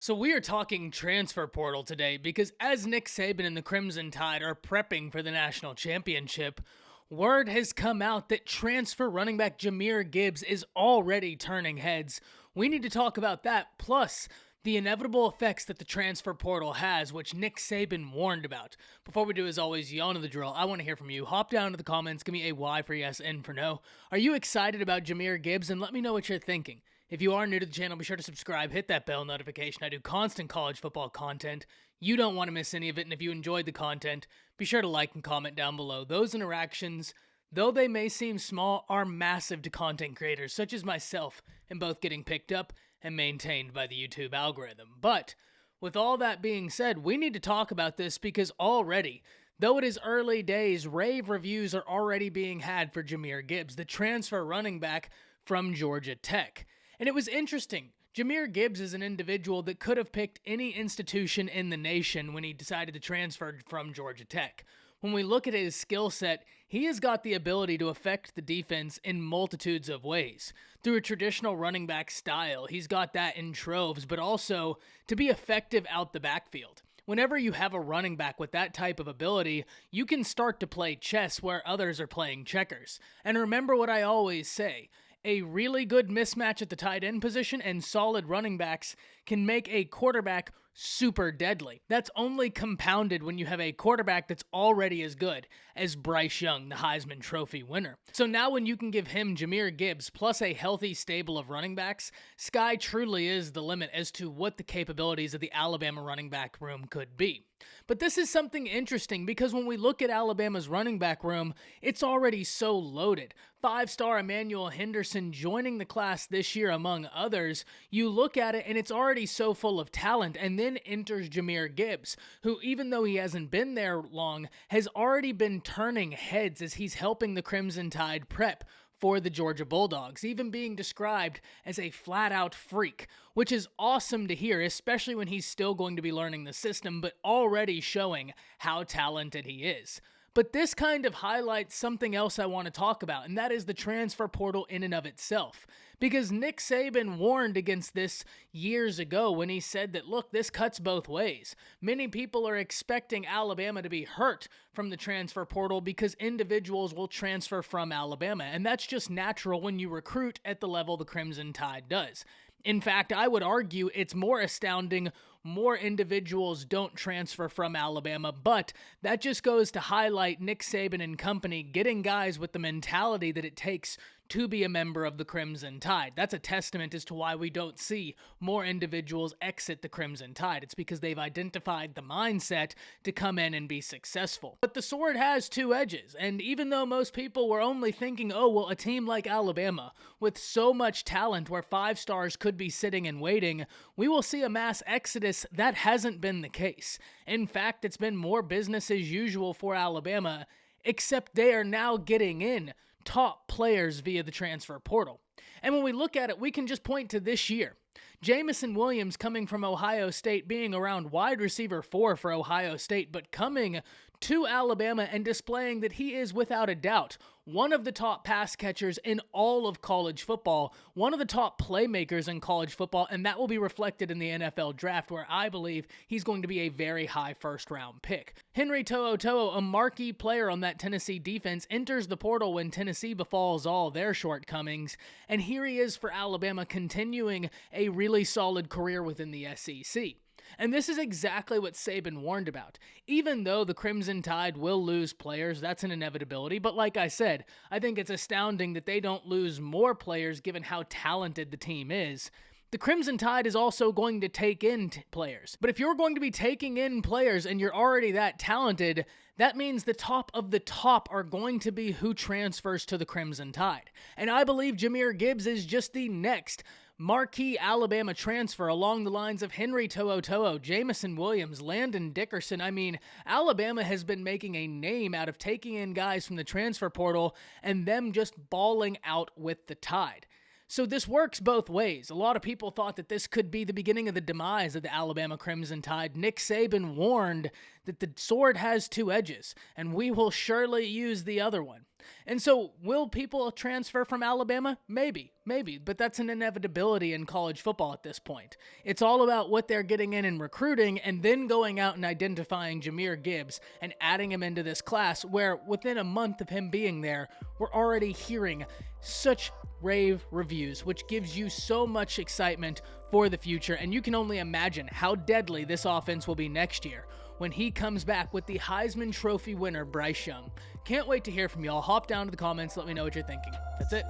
So we are talking transfer portal today because as Nick Saban and the Crimson Tide are prepping for the national championship, word has come out that transfer running back Jamir Gibbs is already turning heads. We need to talk about that, plus the inevitable effects that the transfer portal has, which Nick Saban warned about. Before we do, as always, you all know the drill. I want to hear from you. Hop down to the comments, give me a Y for yes, N for no. Are you excited about Jamir Gibbs? And let me know what you're thinking. If you are new to the channel, be sure to subscribe, hit that bell notification. I do constant college football content. You don't want to miss any of it, and if you enjoyed the content, be sure to like and comment down below. Those interactions, though they may seem small, are massive to content creators such as myself, and both getting picked up and maintained by the YouTube algorithm. But with all that being said, we need to talk about this because already, though it is early days, rave reviews are already being had for Jamir Gibbs, the transfer running back from Georgia Tech. And it was interesting. Jamir Gibbs is an individual that could have picked any institution in the nation when he decided to transfer from Georgia Tech. When we look at his skill set, he has got the ability to affect the defense in multitudes of ways. Through a traditional running back style, he's got that in troves, but also to be effective out the backfield. Whenever you have a running back with that type of ability, you can start to play chess where others are playing checkers. And remember what I always say, a really good mismatch at the tight end position and solid running backs can make a quarterback super deadly. That's only compounded when you have a quarterback that's already as good as Bryce Young, the Heisman Trophy winner. So now when you can give him Jamir Gibbs plus a healthy stable of running backs, sky truly is the limit as to what the capabilities of the Alabama running back room could be. But this is something interesting because when we look at Alabama's running back room, it's already so loaded. Five-star Emmanuel Henderson joining the class this year among others. You look at it and it's already so full of talent, and then enters Jamir Gibbs, who even though he hasn't been there long, has already been turning heads as he's helping the Crimson Tide prep for the Georgia Bulldogs, even being described as a flat-out freak, which is awesome to hear, especially when he's still going to be learning the system, but already showing how talented he is. But this kind of highlights something else I want to talk about, and that is the transfer portal in and of itself. Because Nick Saban warned against this years ago when he said that, look, this cuts both ways. Many people are expecting Alabama to be hurt from the transfer portal because individuals will transfer from Alabama, and that's just natural when you recruit at the level the Crimson Tide does. In fact, I would argue it's more astounding more individuals don't transfer from Alabama, but that just goes to highlight Nick Saban and company getting guys with the mentality that it takes to be a member of the Crimson Tide. That's a testament as to why we don't see more individuals exit the Crimson Tide. It's because they've identified the mindset to come in and be successful. But the sword has two edges, and even though most people were only thinking, oh, well, a team like Alabama, with so much talent where five stars could be sitting and waiting, we will see a mass exodus. That hasn't been the case. In fact, it's been more business as usual for Alabama, except they are now getting in top players via the transfer portal. And when we look at it, we can just point to this year. Jamison Williams coming from Ohio State, being around wide receiver 4 for Ohio State, but coming to Alabama and displaying that he is without a doubt one of the top pass catchers in all of college football, one of the top playmakers in college football, and that will be reflected in the NFL draft, where I believe he's going to be a very high first-round pick. Henry To'oTo'o, a marquee player on that Tennessee defense, enters the portal when Tennessee befalls all their shortcomings, and here he is for Alabama continuing a really solid career within the SEC. And this is exactly what Saban warned about. Even though the Crimson Tide will lose players, that's an inevitability, but like I said, I think it's astounding that they don't lose more players given how talented the team is. The Crimson Tide is also going to take in players. But if you're going to be taking in players and you're already that talented, that means the top of the top are going to be who transfers to the Crimson Tide. And I believe Jamir Gibbs is just the next marquee Alabama transfer along the lines of Henry To'oTo'o, Jamison Williams, Landon Dickerson. I mean, Alabama has been making a name out of taking in guys from the transfer portal and them just balling out with the Tide. So this works both ways. A lot of people thought that this could be the beginning of the demise of the Alabama Crimson Tide. Nick Saban warned that the sword has two edges, and we will surely use the other one. And so, will people transfer from Alabama? Maybe, but that's an inevitability in college football at this point. It's all about what they're getting in recruiting and then going out and identifying Jamir Gibbs and adding him into this class where within a month of him being there, we're already hearing such rave reviews, which gives you so much excitement for the future. And you can only imagine how deadly this offense will be next year when he comes back with the Heisman Trophy winner, Bryce Young. Can't wait to hear from y'all. Hop down to the comments. Let me know what you're thinking. That's it.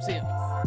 See ya.